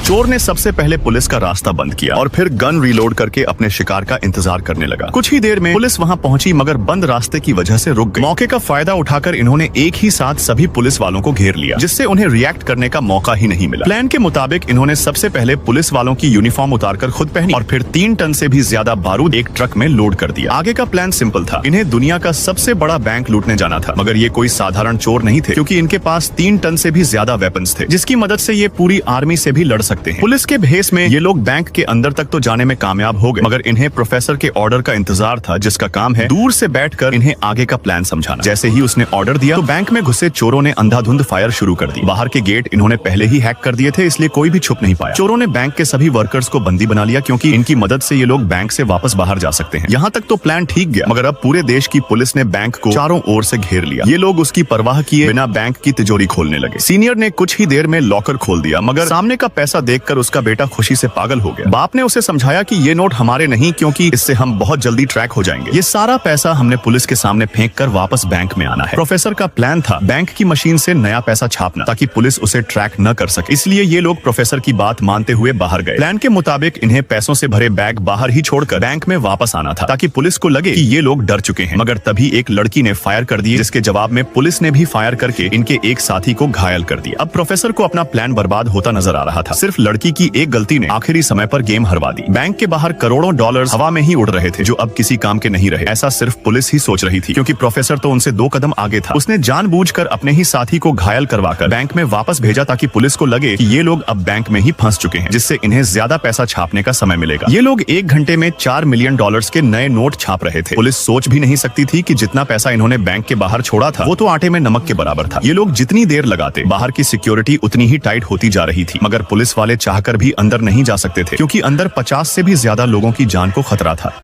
चोर ने सबसे पहले पुलिस का रास्ता बंद किया और फिर गन रीलोड करके अपने शिकार का इंतजार करने लगा। कुछ ही देर में पुलिस वहां पहुंची, मगर बंद रास्ते की वजह से रुक गई। मौके का फायदा उठाकर इन्होंने एक ही साथ सभी पुलिस वालों को घेर लिया, जिससे उन्हें रिएक्ट करने का मौका ही नहीं मिला। प्लान के मुताबिक इन्होंने सबसे पहले पुलिस वालों की यूनिफॉर्म उतारकर खुद पहनी और फिर 3 टन से भी ज्यादा बारूद एक ट्रक में लोड कर दिया। आगे का प्लान सिंपल था, इन्हें दुनिया का सबसे बड़ा बैंक लूटने जाना था। मगर ये कोई साधारण चोर नहीं थे, क्योंकि इनके पास 3 टन से भी ज्यादा वेपन्स थे, जिसकी मदद से ये पूरी आर्मी से भी लड़ सकते हैं। पुलिस के भेस में ये लोग बैंक के अंदर तक तो जाने में कामयाब हो गए, मगर इन्हें प्रोफेसर के ऑर्डर का इंतजार था, जिसका काम है दूर से बैठकर इन्हें आगे का प्लान समझाना। जैसे ही उसने ऑर्डर दिया तो बैंक में घुसे चोरों ने अंधाधुंध फायर शुरू कर दी। बाहर के गेट इन्होंने पहले ही हैक कर दिए थे, इसलिए कोई भी छुप नहीं पाया। चोरों ने बैंक के सभी वर्कर्स को बंदी बना लिया, क्योंकि इनकी मदद से ये लोग बैंक से वापस बाहर जा सकते हैं। यहाँ तक तो प्लान ठीक गया, मगर अब पूरे देश की पुलिस ने बैंक को चारों ओर से घेर लिया। ये लोग उसकी परवाह किए बिना बैंक की तिजोरी खोलने लगे। सीनियर ने कुछ ही देर में लॉकर खोल दिया, मगर सामने का पैसा देखकर उसका बेटा खुशी से पागल हो गया। बाप ने उसे समझाया कि ये नोट हमारे नहीं, क्योंकि इससे हम बहुत जल्दी ट्रैक हो जाएंगे। ये सारा पैसा हमने पुलिस के सामने फेंक कर वापस बैंक में आना है। प्रोफेसर का प्लान था बैंक की मशीन से नया पैसा छापना, ताकि पुलिस उसे ट्रैक न कर सके। इसलिए ये लोग प्रोफेसर की बात मानते हुए बाहर गए। प्लान के मुताबिक इन्हें पैसों से भरे बैग बाहर ही छोड़कर बैंक में वापस आना था, ताकि पुलिस को लगे कि ये लोग डर चुके हैं। मगर तभी एक लड़की ने फायर कर दिए, जिसके जवाब में पुलिस ने भी फायर करके इनके एक साथी को घायल कर दिया। अब प्रोफेसर को अपना प्लान बर्बाद होता नजर आ रहा था। सिर्फ लड़की की एक गलती ने आखिरी समय पर गेम हरवा दी। बैंक के बाहर करोड़ों डॉलर्स हवा में ही उड़ रहे थे, जो अब किसी काम के नहीं रहे। ऐसा सिर्फ पुलिस ही सोच रही थी, क्योंकि प्रोफेसर तो उनसे 2 कदम आगे था। उसने जानबूझकर अपने ही साथी को घायल करवाकर बैंक में वापस भेजा, ताकि पुलिस को लगे कि ये लोग अब बैंक में ही फंस चुके हैं, जिससे इन्हें ज्यादा पैसा छापने का समय मिलेगा। ये लोग 1 घंटे में $4 मिलियन के नए नोट छाप रहे थे। पुलिस सोच भी नहीं सकती थी कि जितना पैसा इन्होंने बैंक के बाहर छोड़ा था, वो तो आटे में नमक के बराबर था। ये लोग जितनी देर लगाते, बाहर की सिक्योरिटी उतनी ही टाइट होती जा रही थी। मगर पुलिस वाले चाहकर भी अंदर नहीं जा सकते थे, क्योंकि अंदर 50 से भी ज्यादा लोगों की जान को खतरा था।